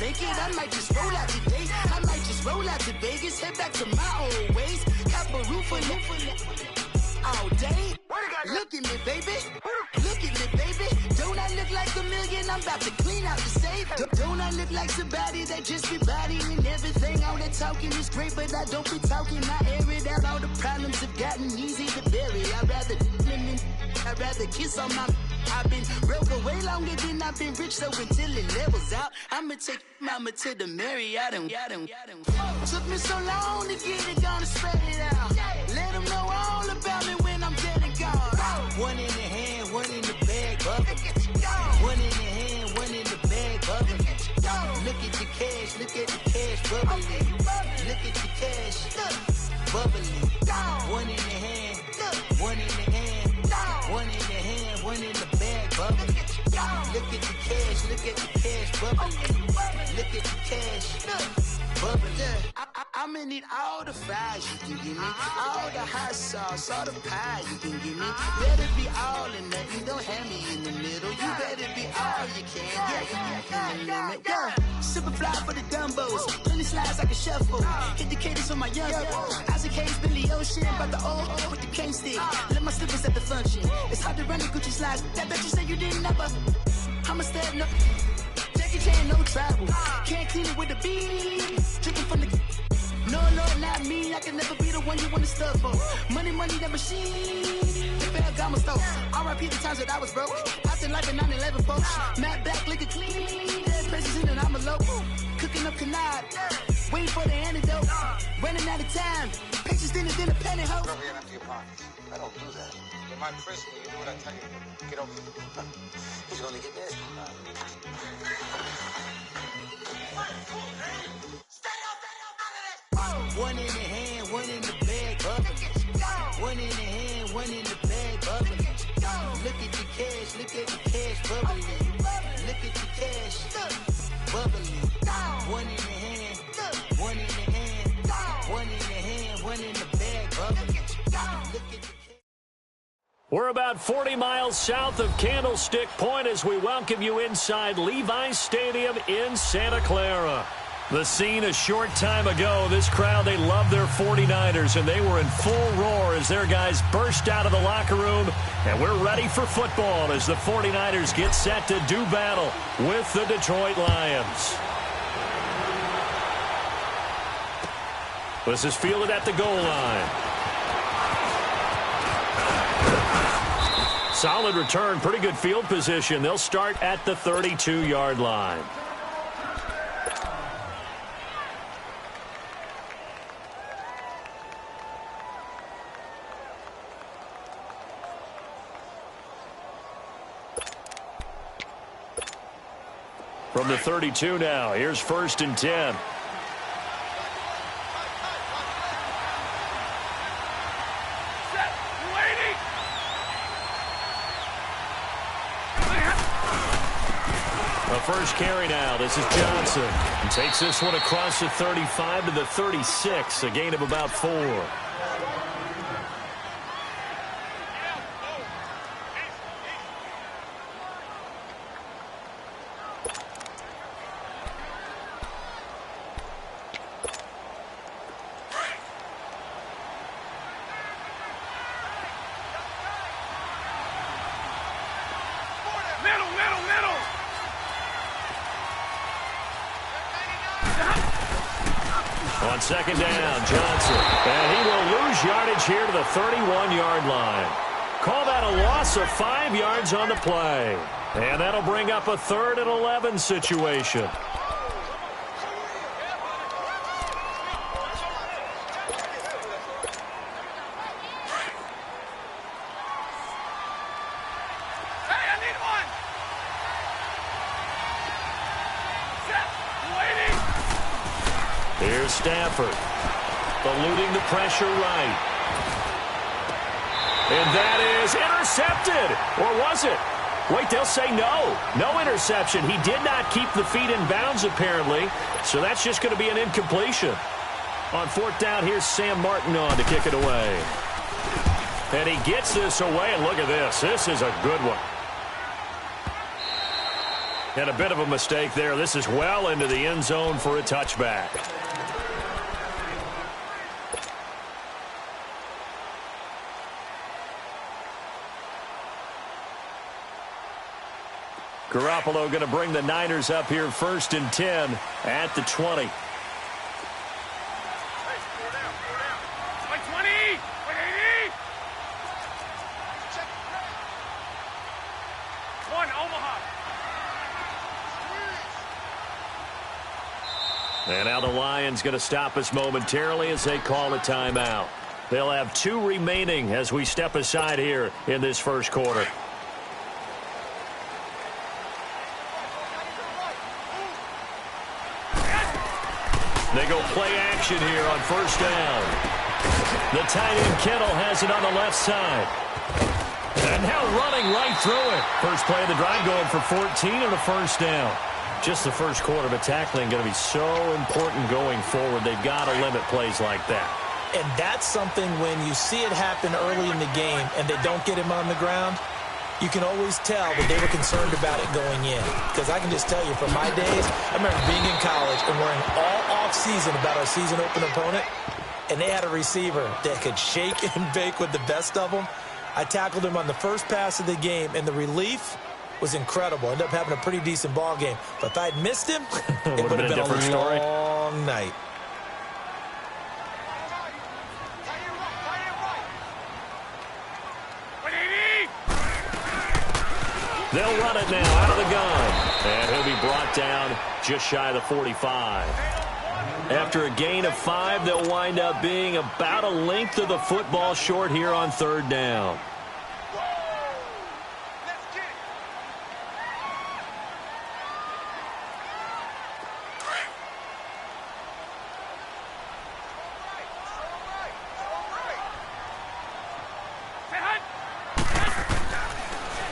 thinking I might just roll out today. I might just roll out to Vegas, head back to my old ways. Cap a roof for all day. Look at me, baby. Look at me, baby. Don't I look like a million? I'm about to clean out the safe. Don't I look like somebody that just be bodying everything? All that talking is great, but I don't be talking. I air it out. All the problems have gotten easy to bury. I'd rather kiss on my. I've been broke way longer than I've been rich, so until it levels out, I'ma take mama to the Marriott and took me so long to get it, gonna spread it out. Let them know all about me when I'm dead and gone. One in the hand, one in the bag, bubbling. One in the hand, one in the bag, bubbling. Look at the cash, look at the cash, bubbling. Look at the cash, bubbling. One in the hand, one in the hand. One in the hand, one in the bag, bubbling. Look at the cash, look at the cash, bubbling. Look at the cash, bubbling. I'ma need all the fries you can give me, all the hot sauce, all the pie you can give me. Better be all in nothing, don't have me in the middle. You better be all you can, yeah. Super fly for the Dumbos, plenty slides like a shuffle. Hit the cadence on my young Isaac Hayes, Billy Ocean, but the old with the cane stick. Let my slippers at the function. It's hard to run the Gucci slides. That bet you say you didn't never. I'ma stand up. Jackie Chan, no travel. Can't clean it with the beat. Dripping from the. No, not me. I can never be the one you want to stuff for. Money, that machine. The Ferragamo store. R.I.P. the times that I was broke. Out in life in 9/11, folks. Matte black, liquor clean. Dead places in and I'm a local. Cooking up canard. Waiting for the antidote. Running out of time. Pictures thinner than a pantyhose. Over here in your pockets. I don't do that. In my prison, you do what I tell you. Get over here. He's gonna get this. One in the hand, one in the bag, bubbling. One in the hand, one in the bag, bubbling. Look at the cash, look at the cash, bubbling. Look at the cash, bubbling. One in the hand, one in the hand, one in the hand, one in the bag, bubbling. Look at the cash. We're about 40 miles south of Candlestick Point as we welcome you inside Levi's Stadium in Santa Clara. The scene a short time ago, this crowd, they love their 49ers, and they were in full roar as their guys burst out of the locker room. And we're ready for football as the 49ers get set to do battle with the Detroit Lions. This is fielded at the goal line. Solid return, pretty good field position. They'll start at the 32-yard line. From the 32 now, here's 1st and 10. The first carry now, this is Johnson. And takes this one across the 35 to the 36, a gain of about 4. On 2nd down, Johnson. And he will lose yardage here to the 31-yard line. Call that a loss of 5 yards on the play. And that'll bring up a 3rd and 11 situation. Here's Stafford, eluding the pressure right. And that is intercepted. Or was it? Wait, they'll say no. No interception. He did not keep the feet in bounds, apparently. So that's just going to be an incompletion. On 4th down, here's Sam Martin on to kick it away. And he gets this away, and look at this. This is a good one. And a bit of a mistake there. This is well into the end zone for a touchback. Garoppolo going to bring the Niners up here 1st and 10 at the 20. And now the Lions going to stop us momentarily as they call a timeout. They'll have 2 remaining as we step aside here in this first quarter. They go play action here on 1st down. The tight end Kittle has it on the left side. And now running right through it. First play of the drive going for 14 on a 1st down. Just the first quarter, but tackling going to be so important going forward. They've got to limit plays like that. And that's something when you see it happen early in the game and they don't get him on the ground, you can always tell that they were concerned about it going in. Because I can just tell you from my days, I remember being in college and worrying all off-season about our season open opponent, and they had a receiver that could shake and bake with the best of them. I tackled him on the first pass of the game, and the relief was incredible. Ended up having a pretty decent ball game. But if I'd missed him, it would have been a long night. They'll run it now out of the gun. And he'll be brought down just shy of the 45. After a gain of 5, they'll wind up being about a length of the football short here on 3rd down.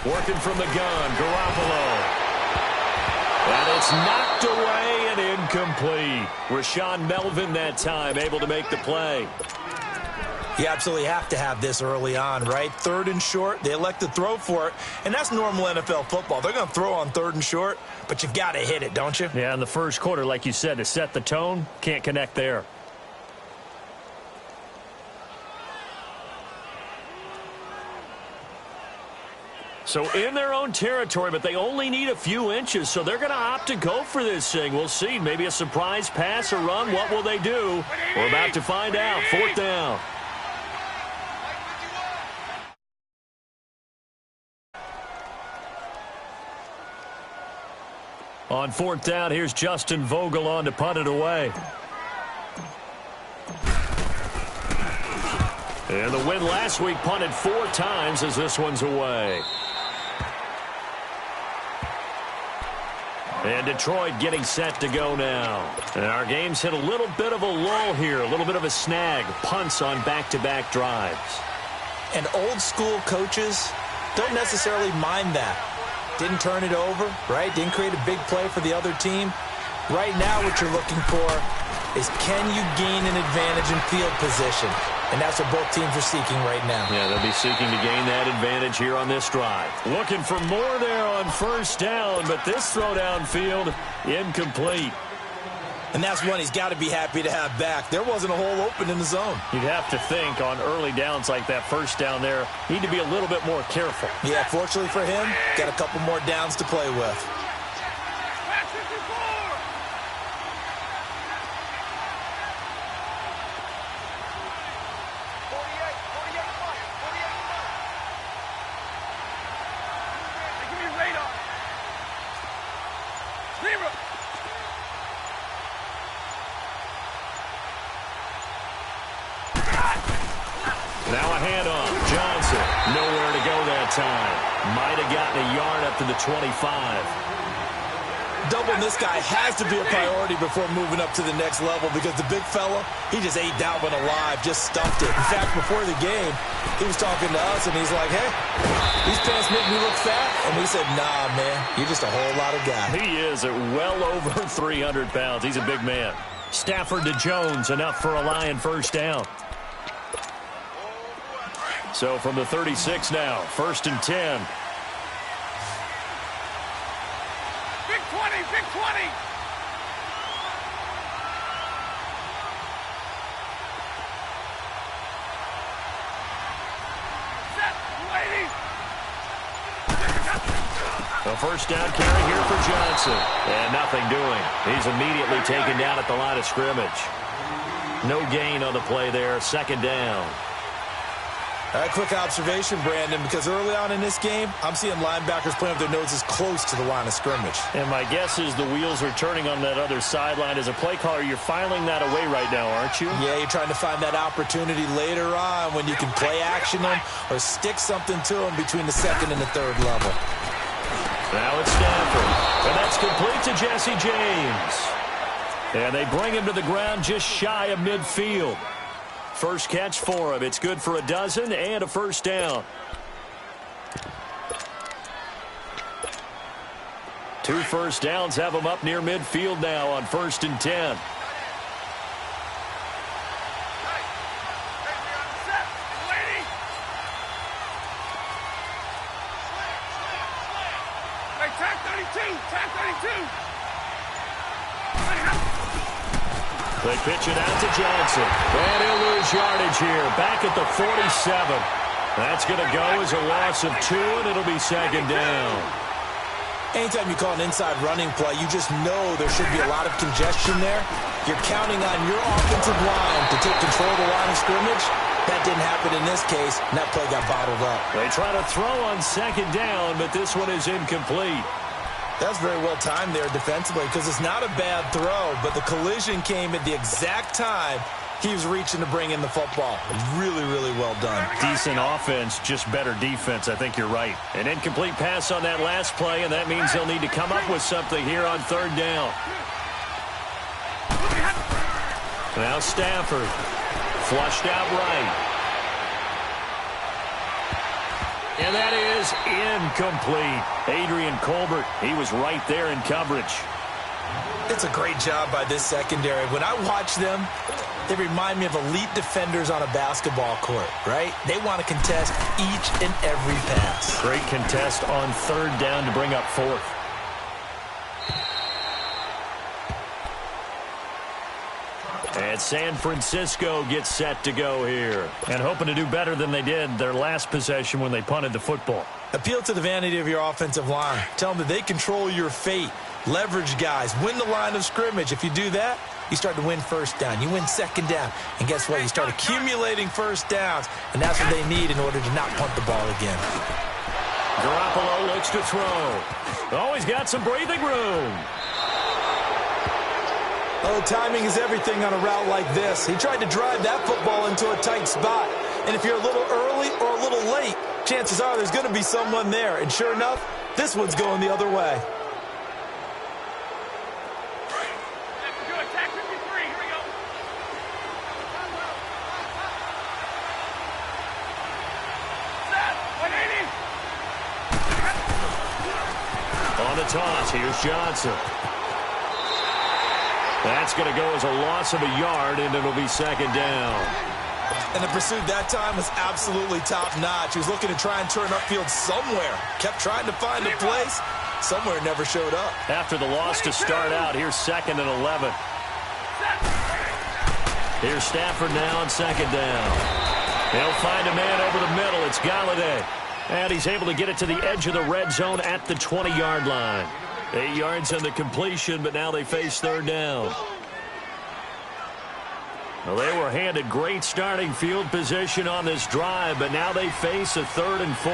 Working from the gun, Garoppolo. And it's knocked away and incomplete. Rashawn Melvin that time able to make the play. You absolutely have to have this early on, right? 3rd and short, they elect to throw for it, and that's normal NFL football. They're going to throw on 3rd and short, but you got to hit it, don't you? Yeah, in the first quarter, like you said, to set the tone, can't connect there. So in their own territory, but they only need a few inches, so they're going to opt to go for this thing. We'll see. Maybe a surprise pass or run. What will they do? We're about to find out. 4th down. On 4th down, here's Justin Vogel on to punt it away. And the win last week punted 4 times as this one's away. And Detroit getting set to go now. And our game's hit a little bit of a lull here, a little bit of a snag. Punts on back-to-back drives. And old-school coaches don't necessarily mind that. Didn't turn it over, right? Didn't create a big play for the other team. Right now what you're looking for is can you gain an advantage in field position? And that's what both teams are seeking right now. Yeah, they'll be seeking to gain that advantage here on this drive. Looking for more there on 1st down, but this throw downfield incomplete. And that's one he's got to be happy to have back. There wasn't a hole open in the zone. You'd have to think on early downs like that 1st down there, need to be a little bit more careful. Yeah, fortunately for him, got a couple more downs to play with. Now a handoff. Johnson, nowhere to go that time. Might have gotten a yard up to the 25. Doubling this guy has to be a priority before moving up to the next level because the big fella, he just ate that one alive, just stuffed it. In fact, before the game, he was talking to us, and he's like, hey, these pants make me look fat. And we said, nah, man, you're just a whole lot of guy. He is at well over 300 pounds. He's a big man. Stafford to Jones, enough for a Lion 1st down. So from the 36 now, 1st and 10. A first down carry here for Johnson. And nothing doing. He's immediately taken down at the line of scrimmage. No gain on the play there. Second down. A quick observation, Brandon, because early on in this game, I'm seeing linebackers playing with their noses close to the line of scrimmage. And my guess is the wheels are turning on that other sideline. As a play caller, you're filing that away right now, aren't you? Yeah, you're trying to find that opportunity later on when you can play action them or stick something to them between the second and the third level. Now it's Stanford. And that's complete to Jesse James. And they bring him to the ground just shy of midfield. First catch for him. It's good for a dozen and a first down. 2 first downs have him up near midfield now on 1st and 10. They pitch it out to Johnson. And he'll lose yardage here. Back at the 47. That's going to go as a loss of 2, and it'll be second down. Anytime you call an inside running play, you just know there should be a lot of congestion there. You're counting on your offensive line to take control of the line of scrimmage. That didn't happen in this case, and that play got bottled up. They try to throw on second down, but this one is incomplete. That's very well timed there defensively because it's not a bad throw, but the collision came at the exact time he was reaching to bring in the football. Really, really well done. Decent offense, just better defense. I think you're right. An incomplete pass on that last play, and that means they'll need to come up with something here on third down. Now Stafford, flushed out right. And that is incomplete. Adrian Colbert, he was right there in coverage. It's a great job by this secondary. When I watch them, they remind me of elite defenders on a basketball court, right? They want to contest each and every pass. Great contest on third down to bring up 4th. And San Francisco gets set to go here. And hoping to do better than they did their last possession when they punted the football. Appeal to the vanity of your offensive line. Tell them that they control your fate. Leverage guys. Win the line of scrimmage. If you do that, you start to win first down. You win second down. And guess what? You start accumulating first downs. And that's what they need in order to not punt the ball again. Garoppolo looks to throw. Oh, he's got some breathing room. Oh, timing is everything on a route like this. He tried to drive that football into a tight spot. And if you're a little early or a little late, chances are there's going to be someone there. And sure enough, this one's going the other way. On the toss, here's Johnson. That's going to go as a loss of a yard, and it'll be second down. And the pursuit that time was absolutely top-notch. He was looking to try and turn upfield somewhere. Kept trying to find a place. Somewhere it never showed up. After the loss to start out, here's 2nd and 11. Here's Stafford now on second down. He'll find a man over the middle. It's Galladay. And he's able to get it to the edge of the red zone at the 20-yard line. 8 yards on the completion, but now they face third down. Well, they were handed great starting field position on this drive, but now they face a 3rd and 4.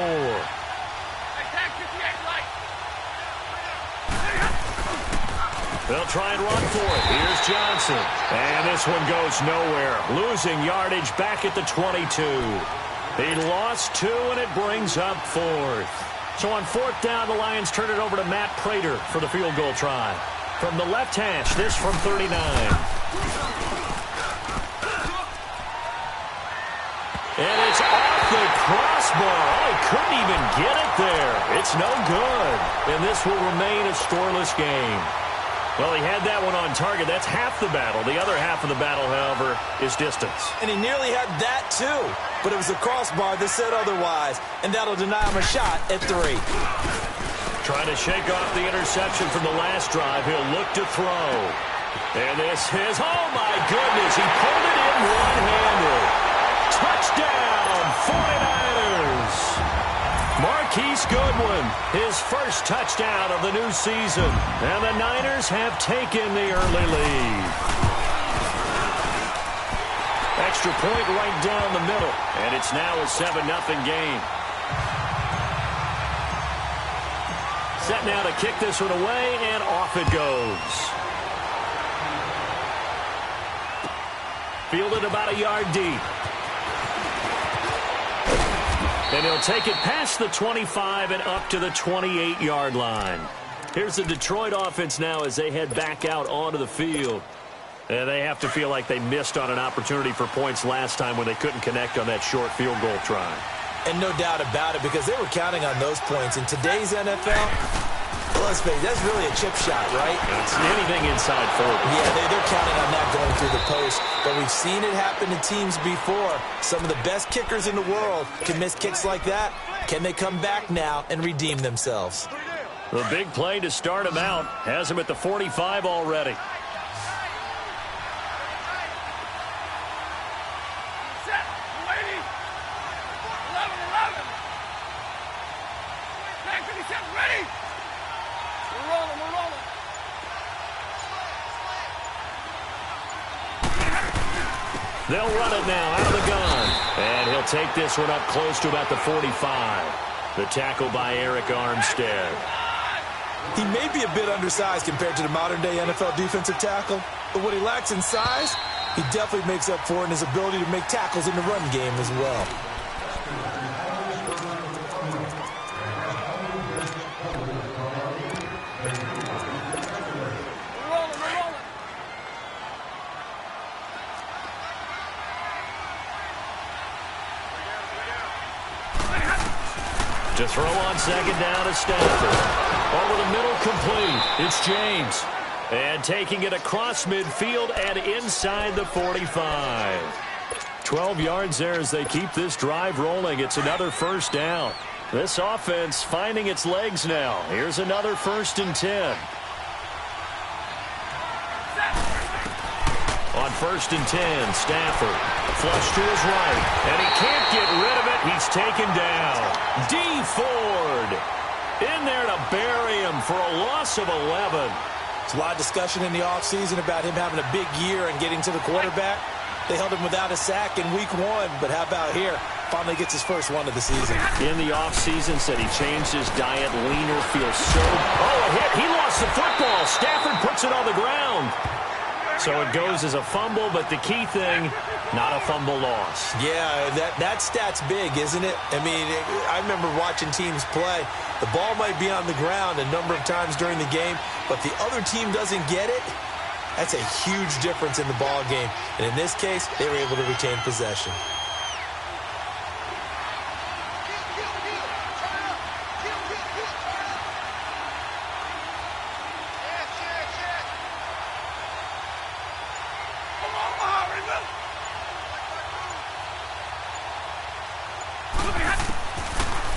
They'll try and run for it. Here's Johnson. And this one goes nowhere. Losing yardage back at the 22. He lost 2, and it brings up 4th. So on 4th down, the Lions turn it over to Matt Prater for the field goal try. From the left hash, this from 39. And it's off the crossbar. Oh, he couldn't even get it there. It's no good. And this will remain a scoreless game. Well, he had that one on target. That's half the battle. The other half of the battle, however, is distance. And he nearly had that, too. But it was a crossbar that said otherwise. And that'll deny him a shot at 3. Trying to shake off the interception from the last drive. He'll look to throw. And this is, oh, my goodness. He pulled it in one-handed. Touchdown, 49ers. Marquise Goodwin, his first touchdown of the new season. And the Niners have taken the early lead. Extra point right down the middle. And it's now a 7-0 game. Set now to kick this one away, and off it goes. Fielded about a yard deep. And he'll take it past the 25 and up to the 28-yard line. Here's the Detroit offense now as they head back out onto the field. And they have to feel like they missed on an opportunity for points last time when they couldn't connect on that short field goal try. And no doubt about it, because they were counting on those points. In today's NFL, let's face it, that's really a chip shot, right? It's anything inside 40. Yeah, they're counting on that going through the post. But we've seen it happen to teams before. Some of the best kickers in the world can miss kicks like that. Can they come back now and redeem themselves? The big play to start him out has him at the 45 already. They'll run it now out of the gun. And he'll take this one up close to about the 45. The tackle by Eric Armstead. He may be a bit undersized compared to the modern-day NFL defensive tackle, but what he lacks in size, he definitely makes up for in his ability to make tackles in the run game as well. To throw on second down to Stafford. Over the middle, complete. It's James. And taking it across midfield and inside the 45. 12 yards there as they keep this drive rolling. It's another first down. This offense finding its legs now. Here's another 1st and 10. On 1st and 10, Stafford. Flush to his right. And he can't get rid of it. He's taken down. D. Ford in there to bury him for a loss of 11. There's a lot of discussion in the offseason about him having a big year and getting to the quarterback. They held him without a sack in week 1, but how about here? Finally gets his first one of the season. In the offseason, said he changed his diet, leaner, feels so... Oh, a hit. He lost the football. Stafford puts it on the ground. So it goes as a fumble, but the key thing, not a fumble loss. Yeah, that stat's big, isn't it? I mean, I remember watching teams play. The ball might be on the ground a number of times during the game, but the other team doesn't get it. That's a huge difference in the ball game. And in this case, they were able to retain possession.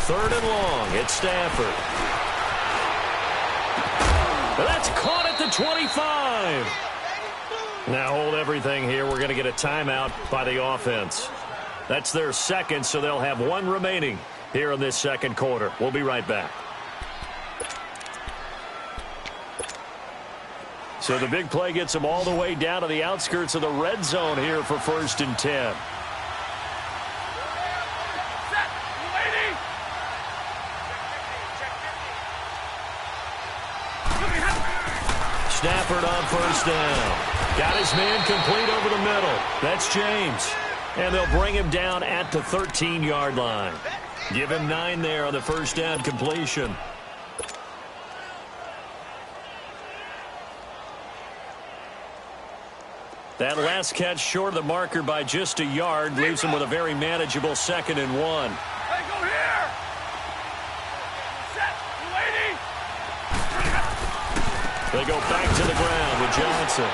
Third and long, it's Stafford. That's caught at the 25. Now hold everything here. We're going to get a timeout by the offense. That's their second, so they'll have one remaining here in this second quarter. We'll be right back. So the big play gets them all the way down to the outskirts of the red zone here for 1st and 10. Stafford on 1st down. Got his man complete over the middle. That's James. And they'll bring him down at the 13-yard line. Give him 9 there on the 1st down completion. That last catch short of the marker by just a yard leaves him with a very manageable 2nd and 1. Hey, go here! Set, lady! They go back to the ground with Johnson.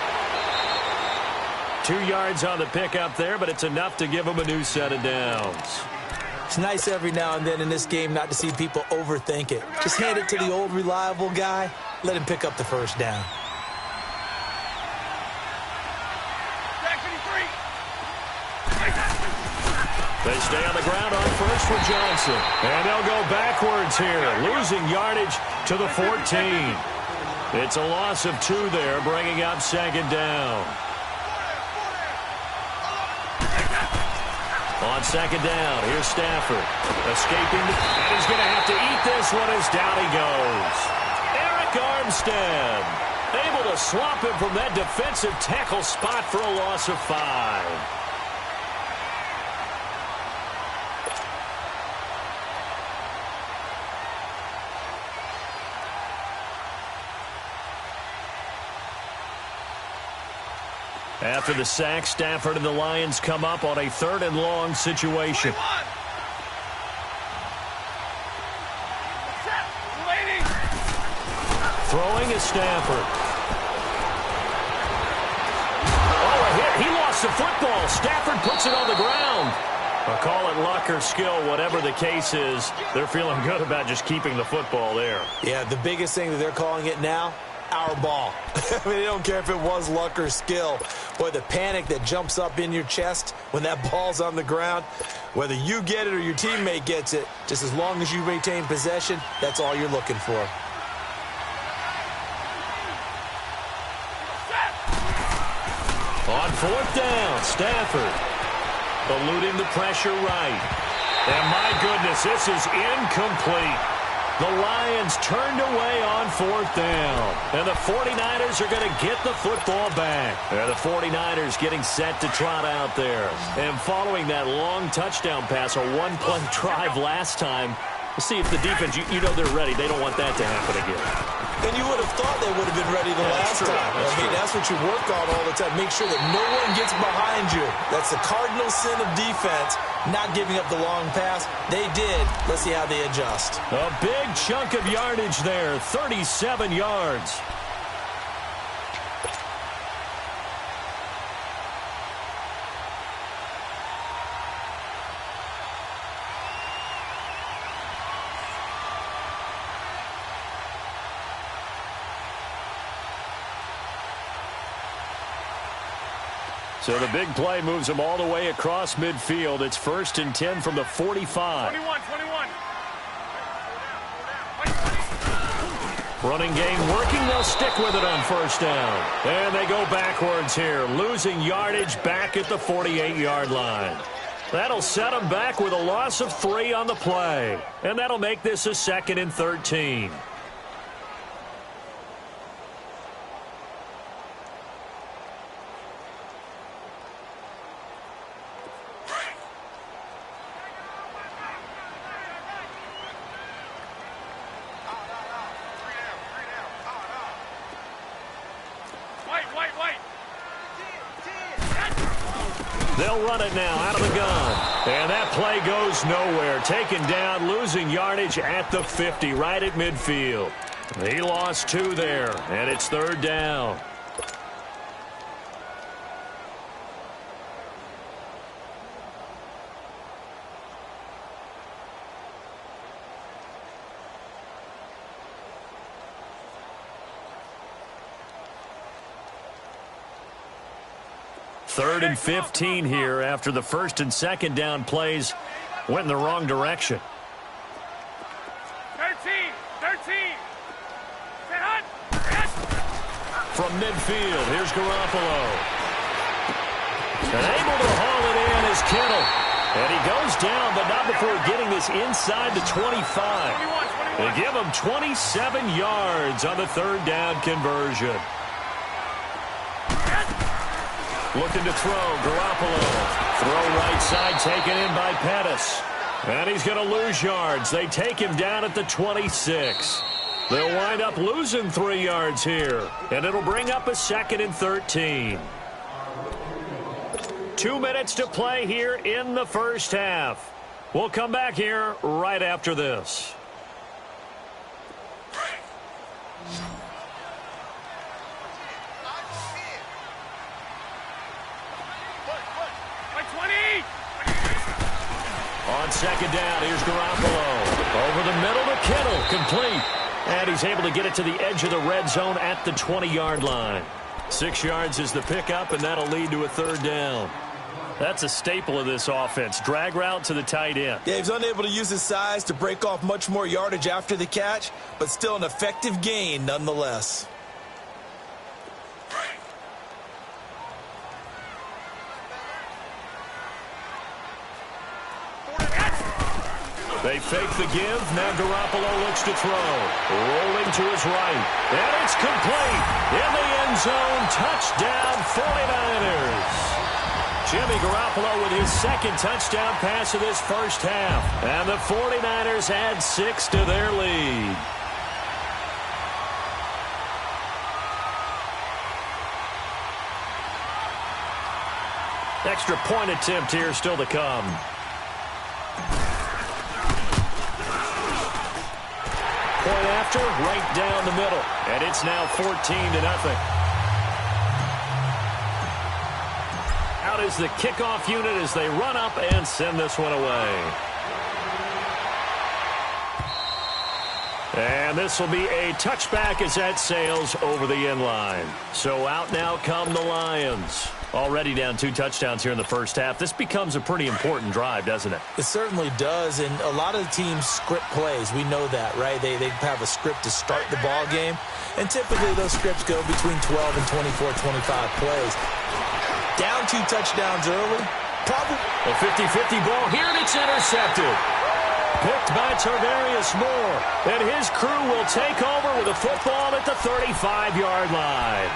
2 yards on the pickup there, but it's enough to give him a new set of downs. It's nice every now and then in this game not to see people overthink it. Just hand it to the old reliable guy. Let him pick up the 1st down. They stay on the ground on first with Johnson. And they'll go backwards here, losing yardage to the 14. It's a loss of 2 there, bringing up second down. On second down, here's Stafford. Escaping, and he's going to have to eat this one as down he goes. Eric Armstead able to swap him from that defensive tackle spot for a loss of 5. After the sack, Stafford and the Lions come up on a 3rd and long situation. Throwing is Stafford. Oh, a hit. He lost the football. Stafford puts it on the ground. I'll call it luck or skill, whatever the case is. They're feeling good about just keeping the football there. Yeah, the biggest thing that they're calling it now, our ball. I mean, they don't care if it was luck or skill. Boy, the panic that jumps up in your chest when that ball's on the ground, whether you get it or your teammate gets it, just as long as you retain possession, that's all you're looking for. On 4th down, Stafford eluding the pressure right. And my goodness, this is incomplete. The Lions turned away on 4th down. And the 49ers are going to get the football back. And the 49ers getting set to trot out there. And following that long touchdown pass, a one-play drive last time, we'll see if the defense, you know they're ready. They don't want that to happen again. And you would have thought they would have been ready the last time. I mean, that's what you work on all the time. Make sure that no one gets behind you. That's the cardinal sin of defense, not giving up the long pass. They did. Let's see how they adjust. A big chunk of yardage there, 37 yards. So the big play moves them all the way across midfield. It's 1st and 10 from the 45. 21. Running game working. They'll stick with it on 1st down. And they go backwards here, losing yardage back at the 48-yard line. That'll set them back with a loss of 3 on the play. And that'll make this a 2nd and 13. They'll run it now out of the gun. And that play goes nowhere. Taken down, losing yardage at the 50, right at midfield. He lost 2 there, and it's 3rd down. Third and 15 here after the 1st and 2nd down plays went in the wrong direction. 13. From midfield, here's Garoppolo. And able to haul it in is Kittle. And he goes down, but not before getting this inside the 25. They give him 27 yards on the 3rd down conversion. Looking to throw, Garoppolo. Throw right side, taken in by Pettis. And he's going to lose yards. They take him down at the 26. They'll wind up losing 3 yards here. And it'll bring up a 2nd and 13. 2 minutes to play here in the 1st half. We'll come back here right after this. On 2nd down, here's Garoppolo. Over the middle to Kittle, complete. And he's able to get it to the edge of the red zone at the 20-yard line. 6 yards is the pickup, and that'll lead to a 3rd down. That's a staple of this offense. Drag route to the tight end. Yeah, he's unable to use his size to break off much more yardage after the catch, but still an effective gain nonetheless. They fake the give. Now Garoppolo looks to throw. Rolling to his right. And it's complete. In the end zone. Touchdown 49ers. Jimmy Garoppolo with his second touchdown pass of this first half. And the 49ers add 6 to their lead. Extra point attempt here still to come. Point after, right down the middle. And it's now 14-0. Out is the kickoff unit as they run up and send this one away. And this will be a touchback as that sails over the end line. So out now come the Lions. Already down 2 touchdowns here in the first half. This becomes a pretty important drive, doesn't it? It certainly does, and a lot of the teams script plays. We know that, right? They have a script to start the ball game, and typically those scripts go between 12 and 24, 25 plays. Down 2 touchdowns early, probably. A 50-50 ball here, and it's intercepted. Picked by Tarvarius Moore, and his crew will take over with a football at the 35-yard line.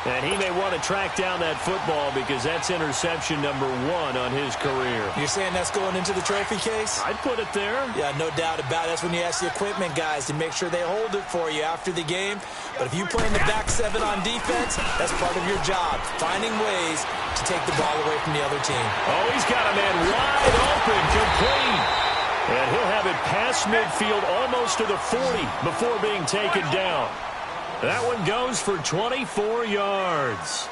And he may want to track down that football because that's interception number 1 on his career. You're saying that's going into the trophy case? I'd put it there. Yeah, no doubt about it. That's when you ask the equipment guys to make sure they hold it for you after the game. But if you play in the back 7 on defense, that's part of your job, finding ways to take the ball away from the other team. Oh, he's got a man wide open, complete. And he'll have it past midfield almost to the 40 before being taken down. That one goes for 24 yards.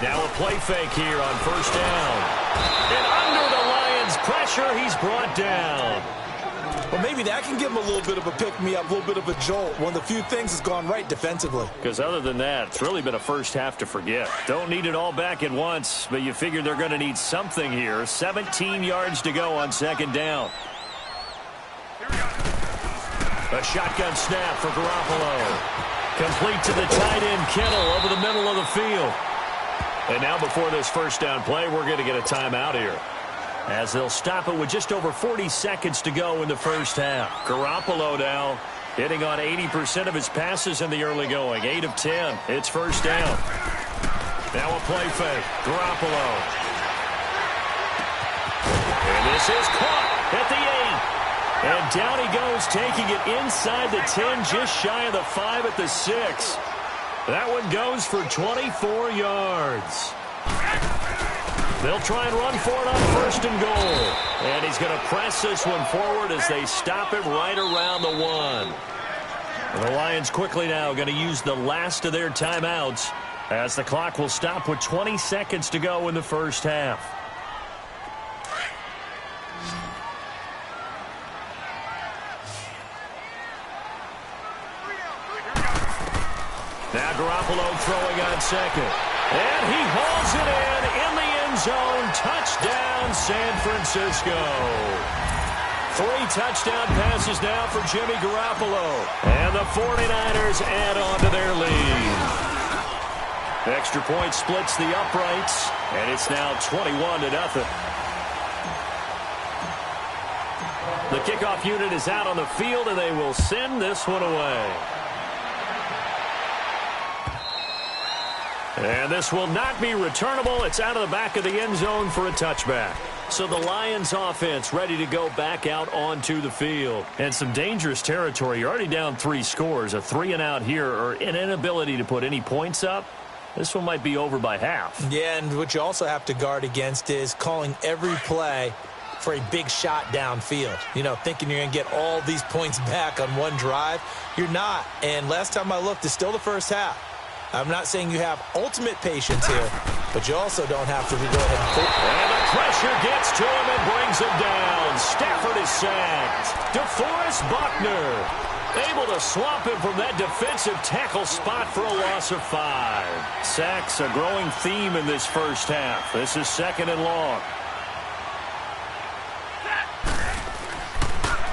Now a play fake here on first down. And under the Lions' pressure, he's brought down. Well, maybe that can give him a little bit of a pick-me-up, a little bit of a jolt. One of the few things has gone right defensively. Because other than that, it's really been a first half to forget. Don't need it all back at once, but you figure they're going to need something here. 17 yards to go on second down. A shotgun snap for Garoppolo. Complete to the tight end, Kittle, over the middle of the field. And now before this first down play, we're going to get a timeout here, as they'll stop it with just over 40 seconds to go in the first half. Garoppolo now hitting on 80% of his passes in the early going. 8 of 10. It's first down. Now a play fake. Garoppolo. And this is caught at the 8. And down he goes, taking it inside the 10, just shy of the 5 at the 6. That one goes for 24 yards. They'll try and run for it on first and goal. And he's going to press this one forward as they stop it right around the 1. And the Lions quickly now going to use the last of their timeouts as the clock will stop with 20 seconds to go in the first half. Now Garoppolo throwing on second. And he hauls it in the end zone. Touchdown, San Francisco. 3 touchdown passes now for Jimmy Garoppolo. And the 49ers add on to their lead. Extra point splits the uprights. And it's now 21-0. The kickoff unit is out on the field, and they will send this one away. And this will not be returnable. It's out of the back of the end zone for a touchback. So the Lions offense ready to go back out onto the field. And some dangerous territory. You're already down 3 scores. A 3-and-out here, or an inability to put any points up. This one might be over by half. Yeah, and what you also have to guard against is calling every play for a big shot downfield. You know, thinking you're going to get all these points back on one drive. You're not. And last time I looked, it's still the first half. I'm not saying you have ultimate patience here, but you also don't have to go ahead and pull. And the pressure gets to him and brings him down. Stafford is sacked. DeForest Buckner. Able to swamp him from that defensive tackle spot for a loss of 5. Sacks, a growing theme in this first half. This is 2nd and long.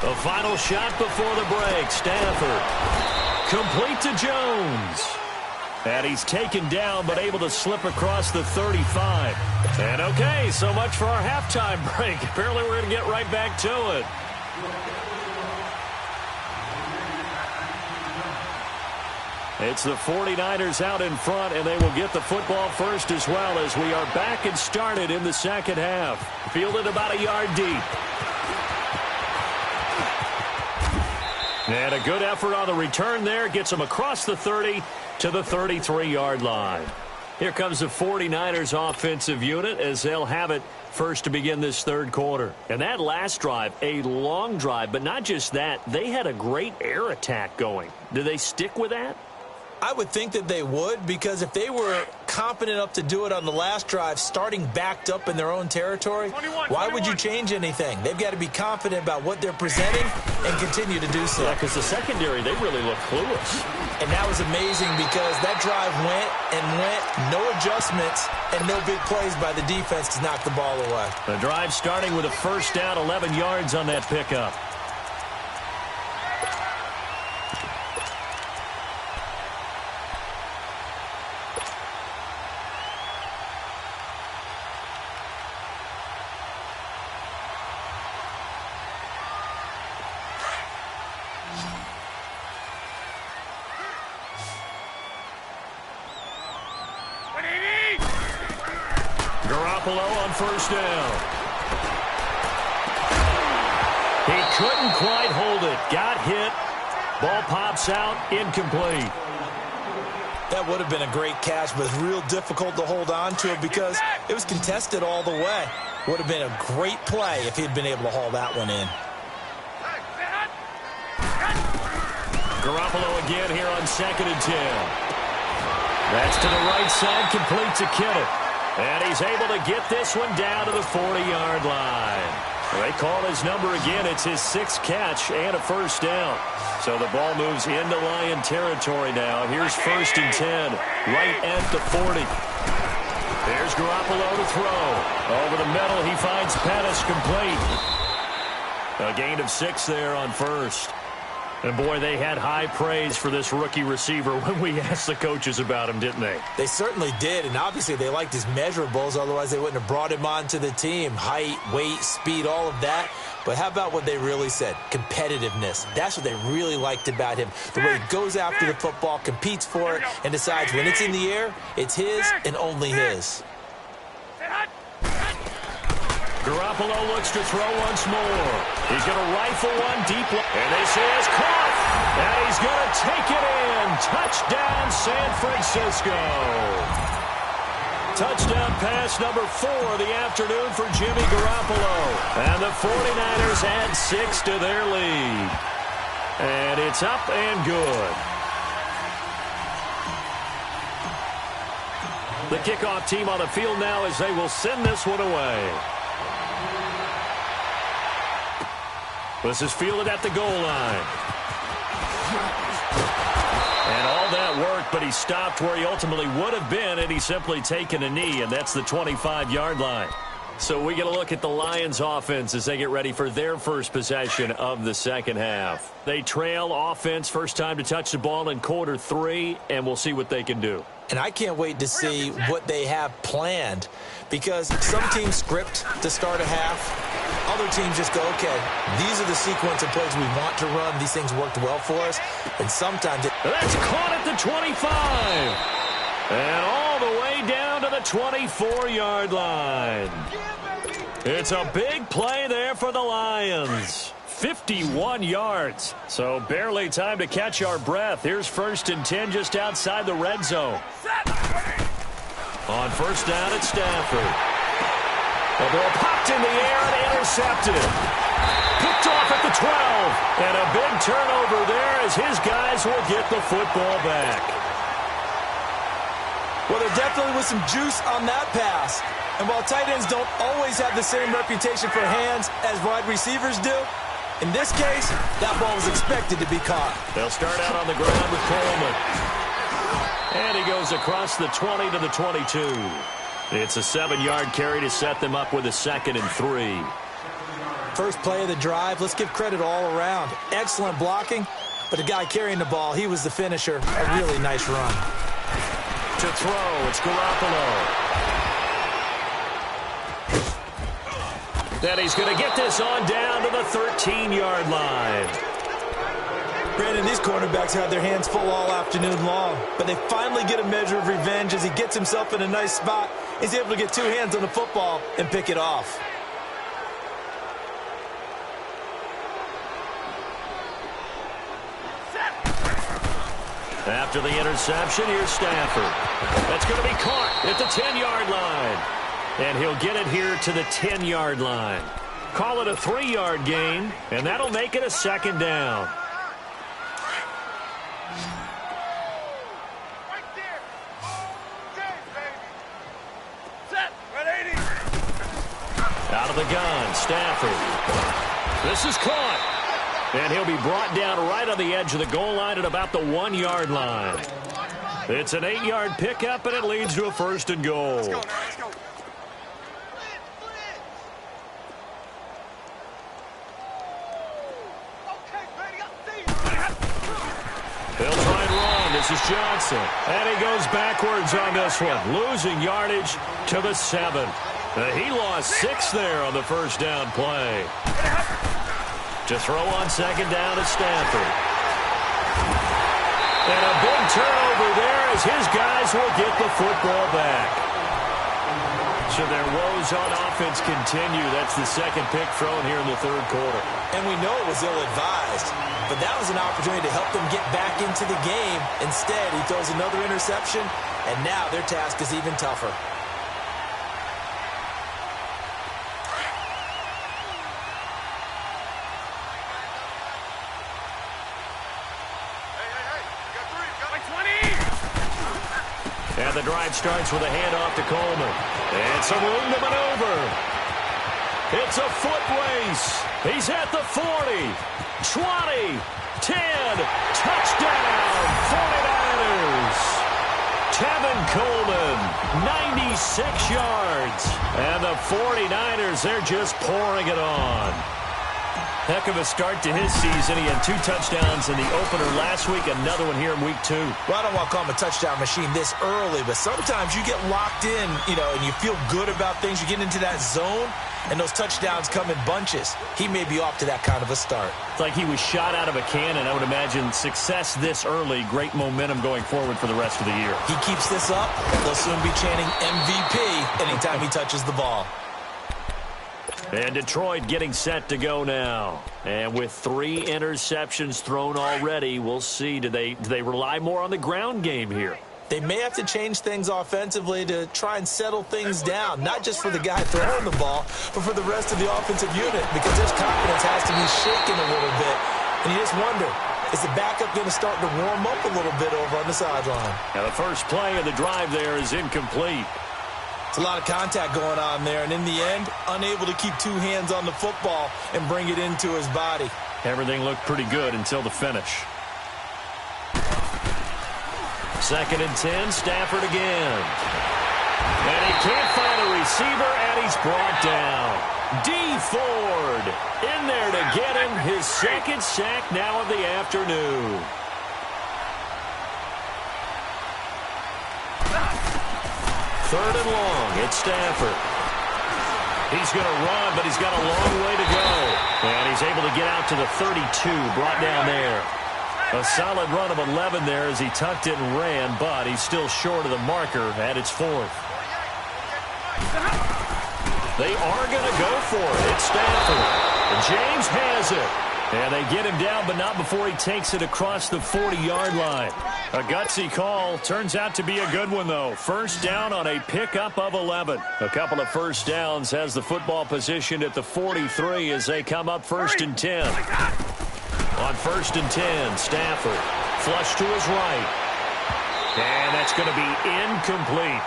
The final shot before the break. Stafford. Complete to Jones. And he's taken down, but able to slip across the 35. And okay, so much for our halftime break. Apparently we're going to get right back to it. It's the 49ers out in front, and they will get the football first as well as we are back and started in the second half. Fielded about a yard deep. And a good effort on the return there. Gets them across the 30 to the 33-yard line. Here comes the 49ers offensive unit as they'll have it first to begin this third quarter. And that last drive, a long drive, but not just that. They had a great air attack going. Do they stick with that? I would think that they would, because if they were confident enough to do it on the last drive, starting backed up in their own territory, why would you change anything? They've got to be confident about what they're presenting and continue to do so. Yeah, because the secondary, they really look clueless. And that was amazing because that drive went and went, no adjustments, and no big plays by the defense to knock the ball away. The drive starting with a first down, 11 yards on that pickup. On first down. He couldn't quite hold it. Got hit. Ball pops out. Incomplete. That would have been a great catch, but it's real difficult to hold on to it because it was contested all the way. Would have been a great play if he'd been able to haul that one in. Garoppolo again here on 2nd and 10. That's to the right side, complete to Kittle. And he's able to get this one down to the 40-yard line. They call his number again. It's his 6th catch and a first down. So the ball moves into Lion territory now. Here's 1st and 10, right at the 40. There's Garoppolo to throw. Over the middle, he finds Pettis complete. A gain of 6 there on first. And, boy, they had high praise for this rookie receiver when we asked the coaches about him, didn't they? They certainly did, and obviously they liked his measurables. Otherwise, they wouldn't have brought him onto the team. Height, weight, speed, all of that. But how about what they really said? Competitiveness. That's what they really liked about him. The way he goes after the football, competes for it, and decides when it's in the air, it's his and only his. Garoppolo looks to throw once more. He's going to rifle one deep. And this is caught. And he's going to take it in. Touchdown, San Francisco. Touchdown pass number 4 of the afternoon for Jimmy Garoppolo. And the 49ers add 6 to their lead. And it's up and good. The kickoff team on the field now as they will send this one away. This is fielded at the goal line. And all that work, but he stopped where he ultimately would have been, and he's simply taken a knee, and that's the 25-yard line. So we get a look at the Lions offense as they get ready for their first possession of the second half. They trail offense, first time to touch the ball in quarter 3, and we'll see what they can do. And I can't wait to see what they have planned, because some teams script to start a half. Other teams just go, okay, these are the sequence of plays we want to run. These things worked well for us. And sometimes that's caught at the 25. And all the way down to the 24-yard line. It's a big play there for the Lions. 51 yards. So barely time to catch our breath. Here's 1st and 10 just outside the red zone. On first down, it's Stafford. The ball popped in the air and intercepted. Picked off at the 12. And a big turnover there as his guys will get the football back. Well, there definitely was some juice on that pass. And while tight ends don't always have the same reputation for hands as wide receivers do, In this case, that ball was expected to be caught. They'll start out on the ground with Coleman. And he goes across the 20 to the 22. It's a 7-yard carry to set them up with a 2nd and 3. First play of the drive, let's give credit all around. Excellent blocking, but the guy carrying the ball, he was the finisher. A really nice run. To throw, it's Garoppolo. Then he's going to get this on down to the 13-yard line. Brandon, these cornerbacks had their hands full all afternoon long, but they finally get a measure of revenge as he gets himself in a nice spot. He's able to get 2 hands on the football and pick it off. After the interception, here's Stafford. That's going to be caught at the 10-yard line. And he'll get it here to the 10-yard line. Call it a 3-yard gain, and that'll make it a 2nd down. Right there. Okay, baby. Set. 180. Out of the gun, Stafford. This is caught. And he'll be brought down right on the edge of the goal line at about the 1-yard line. It's an 8-yard pickup, and it leads to a 1st and goal. Let's go now. Let's go. He'll try and run. This is Johnson. And he goes backwards on this one, losing yardage to the 7. He lost 6 there on the 1st down play. To throw on 2nd down to Stafford. And a big turnover there as his guys will get the football back. So their woes on offense continue. That's the 2nd pick thrown here in the 3rd quarter. And we know it was ill-advised, but that was an opportunity to help them get back into the game. Instead, he throws another interception, and now their task is even tougher. And the drive starts with a handoff to Coleman. And some room to maneuver. It's a foot race. He's at the 40, 20, 10. Touchdown, 49ers. Tevin Coleman, 96 yards. And the 49ers, they're just pouring it on. Heck of a start to his season. He had 2 touchdowns in the opener last week, another one here in week 2. Well, I don't want to call him a touchdown machine this early, but sometimes you get locked in, and you feel good about things. You get into that zone, and those touchdowns come in bunches. He may be off to that kind of a start. It's like he was shot out of a cannon. I would imagine success this early, great momentum going forward for the rest of the year. He keeps this up, they'll soon be chanting MVP anytime he touches the ball. And Detroit getting set to go now. And with 3 interceptions thrown already, we'll see. Do they rely more on the ground game here? They may have to change things offensively to try and settle things down, not just for the guy throwing the ball, but for the rest of the offensive unit, because their confidence has to be shaken a little bit. And you just wonder, is the backup going to start to warm up a little bit over on the sideline? Now the first play of the drive there is incomplete. It's a lot of contact going on there, and in the end, unable to keep 2 hands on the football and bring it into his body. Everything looked pretty good until the finish. 2nd and 10, Stafford again. And he can't find a receiver, and he's brought down. D. Ford in there to get him his 2nd sack now of the afternoon. Third and long, it's Stafford. He's going to run, but he's got a long way to go. And he's able to get out to the 32, brought down there. A solid run of 11 there as he tucked it and ran, but he's still short of the marker at its 4th. They are going to go for it. It's Stafford. And James has it. And they get him down, but not before he takes it across the 40-yard line. A gutsy call. Turns out to be a good one, though. First down on a pickup of 11. A couple of first downs has the football positioned at the 43 as they come up 1st and 10. On 1st and 10, Stafford. Flush to his right. And that's going to be incomplete.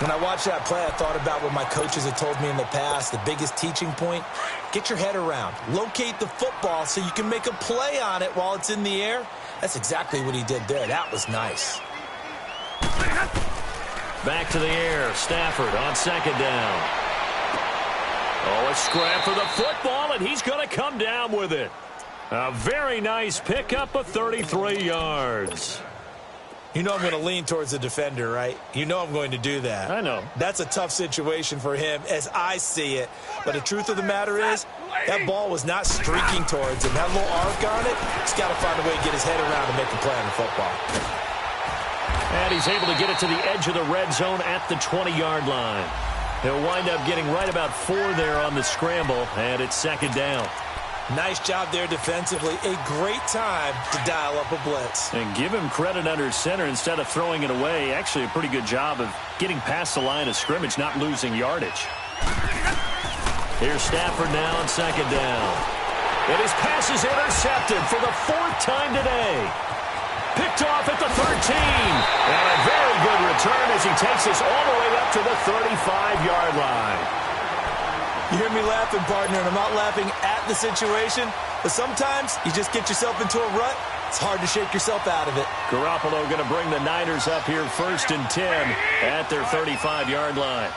When I watched that play, I thought about what my coaches had told me in the past. The biggest teaching point, get your head around. Locate the football so you can make a play on it while it's in the air. That's exactly what he did there. That was nice. Back to the air. Stafford on second down. Oh, a scrap for the football, and he's going to come down with it. A very nice pickup of 33 yards. You know I'm going to lean towards the defender, right? You know I'm going to do that. I know. That's a tough situation for him as I see it. But the truth of the matter is, that ball was not streaking towards him. That little arc on it, he's got to find a way to get his head around and make a play on the football. And he's able to get it to the edge of the red zone at the 20-yard line. He'll wind up getting right about 4 there on the scramble, and it's second down. Nice job there defensively. A great time to dial up a blitz. And give him credit under center instead of throwing it away. Actually, a pretty good job of getting past the line of scrimmage, not losing yardage. Here's Stafford now on second down. And his pass is intercepted for the 4th time today. Picked off at the 13. And a very good return as he takes us all the way up to the 35-yard line. You hear me laughing, partner, and I'm not laughing at the situation, but sometimes you just get yourself into a rut. It's hard to shake yourself out of it. Garoppolo going to bring the Niners up here 1st and 10 at their 35-yard line.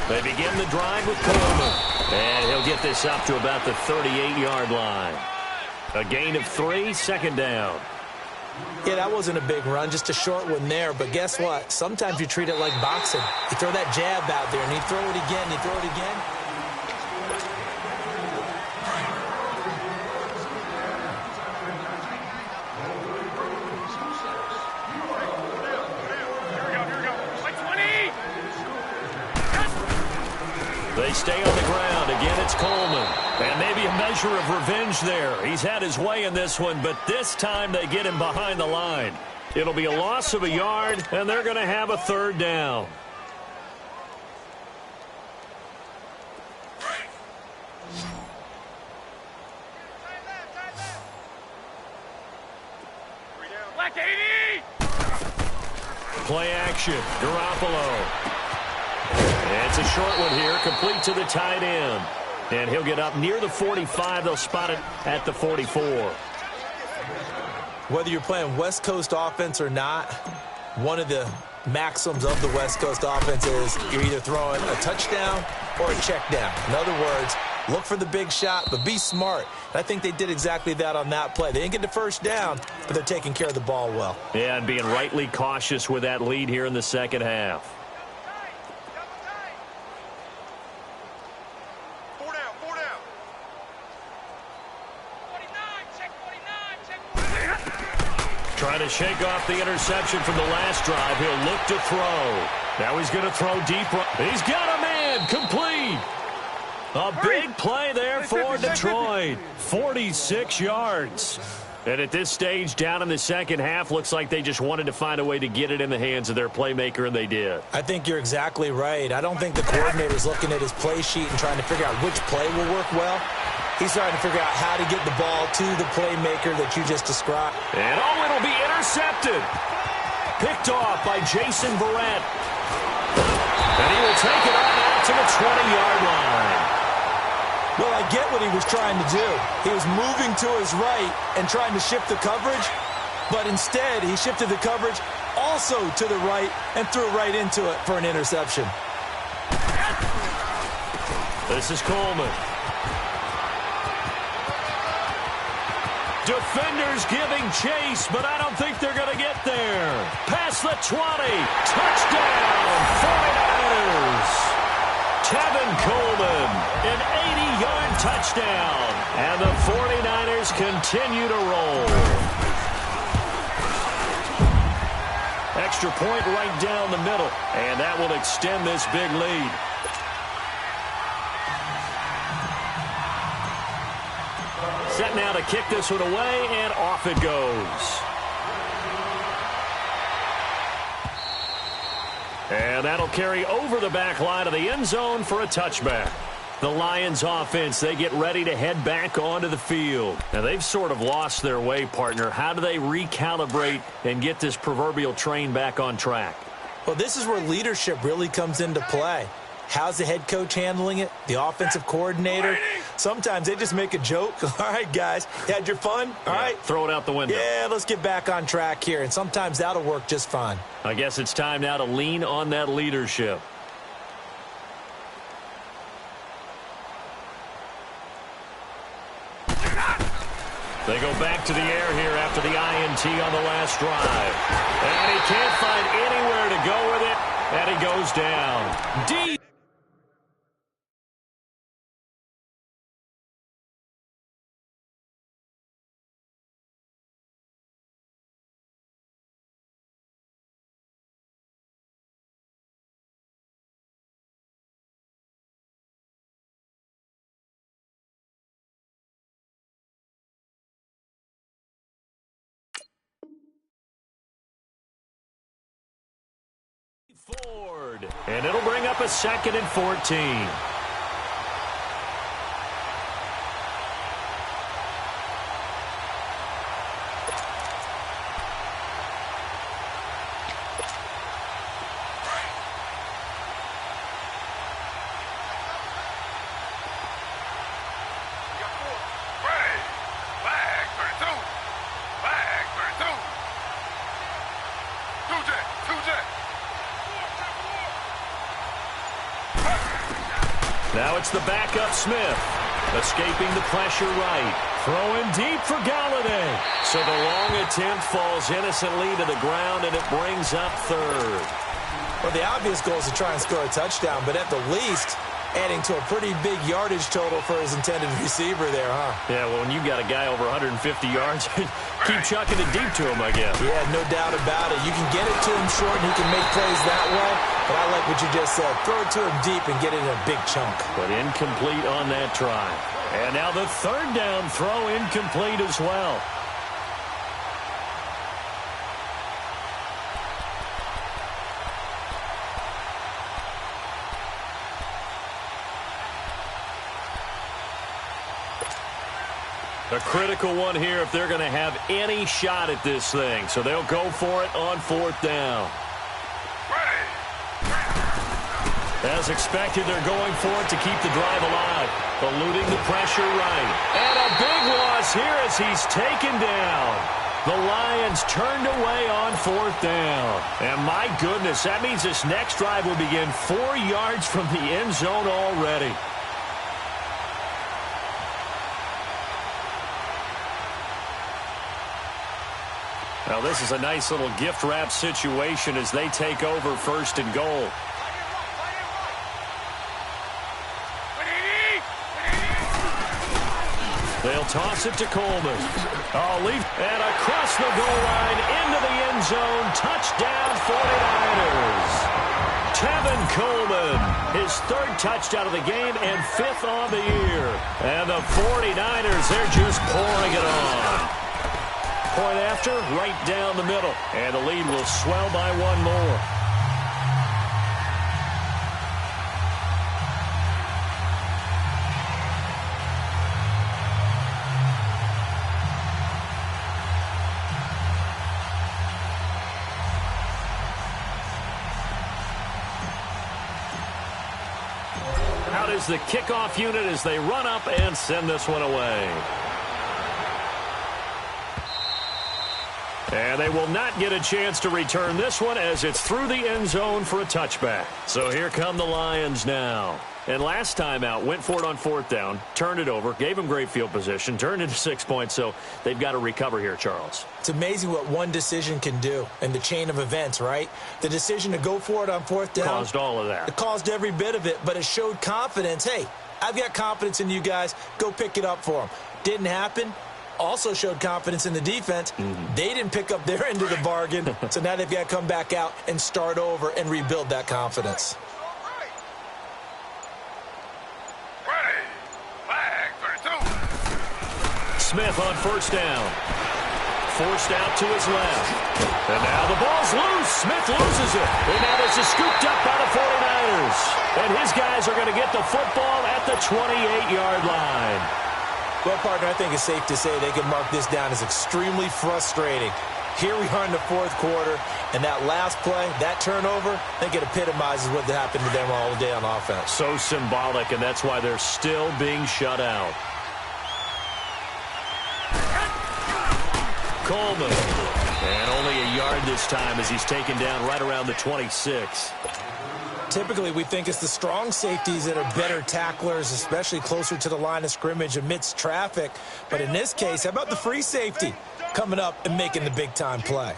They begin the drive with Coleman, and he'll get this up to about the 38-yard line. A gain of 3, second down. Yeah, that wasn't a big run, just a short one there. But guess what? Sometimes you treat it like boxing. You throw that jab out there, and you throw it again, you throw it again. They stay on the ground. Again, it's Coleman. And maybe a measure of revenge there. He's had his way in this one, but this time they get him behind the line. It'll be a loss of a yard, and they're going to have a 3rd down. Black 80! Play action. Garoppolo. It's a short one here, complete to the tight end. And he'll get up near the 45. They'll spot it at the 44. Whether you're playing West Coast offense or not, one of the maxims of the West Coast offense is you're either throwing a touchdown or a check down. In other words, look for the big shot, but be smart. And I think they did exactly that on that play. They didn't get the first down, but they're taking care of the ball well. Yeah, and being rightly cautious with that lead here in the second half. Trying to shake off the interception from the last drive. He'll look to throw. Now he's going to throw deep. He's got a man. Complete. A big play there for Detroit. 46 yards. And at this stage, down in the second half, looks like they just wanted to find a way to get it in the hands of their playmaker, and they did. I think you're exactly right. I don't think the coordinator's looking at his play sheet and trying to figure out which play will work well. He's trying to figure out how to get the ball to the playmaker that you just described. And oh, it'll be intercepted. Picked off by Jason Verrett. And he will take it on out to the 20-yard line. Well, I get what he was trying to do. He was moving to his right and trying to shift the coverage, but instead he shifted the coverage also to the right and threw right into it for an interception. This is Coleman. Defenders giving chase, but I don't think they're going to get there. Past the 20. Touchdown, 49ers. Tevin Coleman, an 80-yard touchdown. And the 49ers continue to roll. Extra point right down the middle, and that will extend this big lead. Set now to kick this one away, and off it goes. And that'll carry over the back line of the end zone for a touchback. The Lions offense, they get ready to head back onto the field. Now, they've sort of lost their way, partner. How do they recalibrate and get this proverbial train back on track? Well, this is where leadership really comes into play. How's the head coach handling it? The offensive coordinator? Sometimes they just make a joke. All right, guys, you had your fun? All right. Throw it out the window. Yeah, let's get back on track here, and sometimes that'll work just fine. I guess it's time now to lean on that leadership. They go back to the air here after the INT on the last drive. And he can't find anywhere to go with it, and he goes down. Deep. Ford, and it'll bring up a 2nd and 14. Now it's the backup Smith, escaping the pressure right. Throwing deep for Galladay. So the long attempt falls innocently to the ground, and it brings up 3rd. Well, the obvious goal is to try and score a touchdown, but at the least, adding to a pretty big yardage total for his intended receiver there, huh? Yeah, well, when you've got a guy over 150 yards, keep chucking it deep to him, I guess. Yeah, no doubt about it. You can get it to him short, and he can make plays that way. But I like what you just said. Throw it to him deep and get it in a big chunk. But incomplete on that try. And now the 3rd down throw incomplete as well. A critical one here if they're going to have any shot at this thing. So they'll go for it on 4th down. As expected, they're going for it to keep the drive alive. Eluding the pressure right. And a big loss here as he's taken down. The Lions turned away on 4th down. And my goodness, that means this next drive will begin 4 yards from the end zone already. Now this is a nice little gift wrap situation as they take over 1st and goal. They'll toss it to Coleman. Oh, leap and across the goal line into the end zone. Touchdown 49ers. Tevin Coleman, his 3rd touchdown of the game and 5th on the year. And the 49ers, they're just pouring it on. Point after, right down the middle. And the lead will swell by 1 more. Out is the kickoff unit as they run up and send this one away. And they will not get a chance to return this one as it's through the end zone for a touchback. So here come the Lions now. And last time out, went for it on 4th down, turned it over, gave them great field position, turned into 6 points, so they've got to recover here, Charles. It's amazing what one decision can do in the chain of events, right? The decision to go for it on 4th down. Caused all of that. It caused every bit of it, but it showed confidence. Hey, I've got confidence in you guys. Go pick it up for them. Didn't happen. Also showed confidence in the defense. They didn't pick up their end of the bargain, so now they've got to come back out and start over and rebuild that confidence. Smith on 1st down. Forced out to his left. And now the ball's loose. Smith loses it. And now this is scooped up by the 49ers. And his guys are going to get the football at the 28-yard line. Well, partner, I think it's safe to say they can mark this down as extremely frustrating. Here we are in the 4th quarter, And that last play, that turnover, I think it epitomizes what happened to them all day on offense. So symbolic, and that's why they're still being shut out. Coleman. And only a yard this time as he's taken down right around the 26. Typically, we think it's the strong safeties that are better tacklers, especially closer to the line of scrimmage amidst traffic. But in this case, how about the free safety coming up and making the big-time play?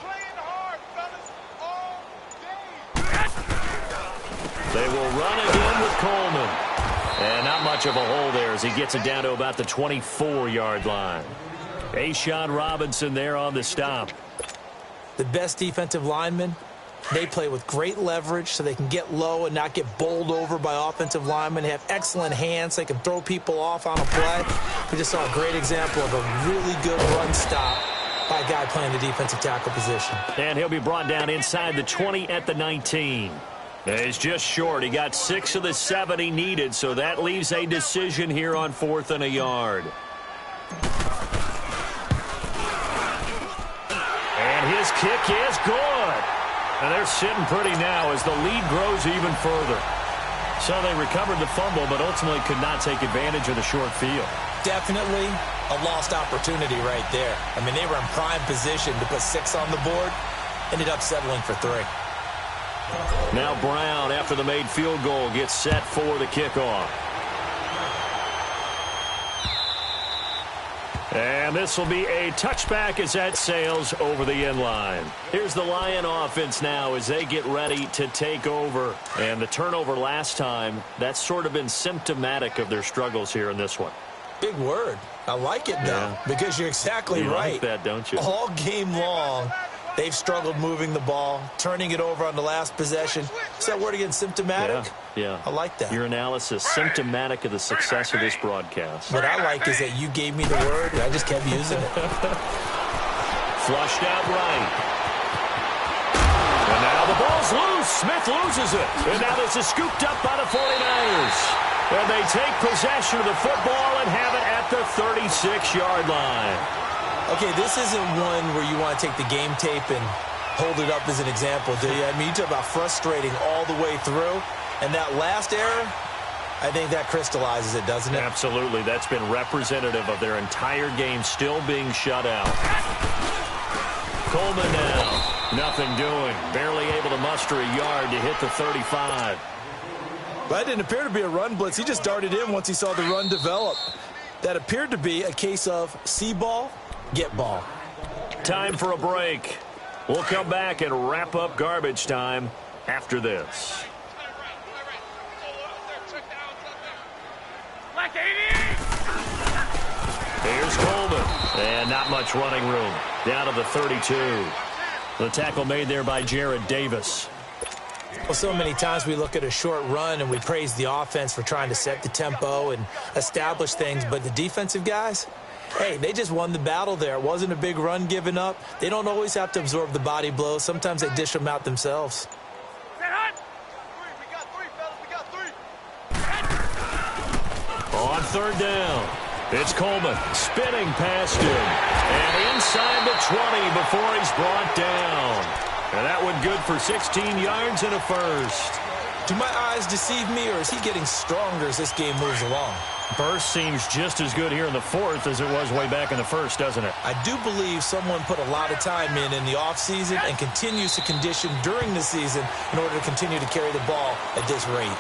They will run again with Coleman. And not much of a hole there as he gets it down to about the 24-yard line. A'Shawn Robinson there on the stop. The best defensive linemen, they play with great leverage so they can get low and not get bowled over by offensive linemen. They have excellent hands. They can throw people off on a play. We just saw a great example of a really good run stop by a guy playing the defensive tackle position. And he'll be brought down inside the 20 at the 19. He's just short. He got 6 of the 7 he needed, so that leaves a decision here on 4th and a yard. And his kick is good. And they're sitting pretty now as the lead grows even further. So they recovered the fumble, but ultimately could not take advantage of the short field. Definitely a lost opportunity right there. I mean, they were in prime position to put 6 on the board. Ended up settling for 3. Now Brown, after the made field goal, gets set for the kickoff. And this will be a touchback as that sails over the end line. Here's the Lion offense now as they get ready to take over. And the turnover last time, that's sort of been symptomatic of their struggles here in this one. Big word. I like it, though, because you're exactly right. You like that, don't you? All game long, they've struggled moving the ball, turning it over on the last possession. Is that word again, symptomatic? Yeah. I like that. Your analysis, symptomatic of the success of this broadcast. What I like is that you gave me the word, and I just kept using it. Flushed out right. And now the ball's loose. Smith loses it. And now this is scooped up by the 49ers. And they take possession of the football and have it at the 36-yard line. Okay, this isn't one where you want to take the game tape and hold it up as an example, do you? I mean, you talk about frustrating all the way through. And that last error, I think that crystallizes it, doesn't it? Absolutely. That's been representative of their entire game still being shut out. Coleman now. Nothing doing. Barely able to muster a yard to hit the 35. That didn't appear to be a run blitz. He just darted in once he saw the run develop. That appeared to be a case of see ball, get ball. Time for a break. We'll come back and wrap up garbage time after this. Here's Coleman. And not much running room. Down to the 32. The tackle made there by Jared Davis. Well, so many times we look at a short run and we praise the offense for trying to set the tempo and establish things. But the defensive guys, hey, they just won the battle there. It wasn't a big run given up. They don't always have to absorb the body blows. Sometimes they dish them out themselves. On 3rd down, it's Coleman spinning past him. And inside the 20 before he's brought down. And that one good for 16 yards and a first. Do my eyes deceive me, or is he getting stronger as this game moves along? Burst seems just as good here in the 4th as it was way back in the 1st, doesn't it? I do believe someone put a lot of time in the offseason and continues to condition during the season in order to continue to carry the ball at this rate.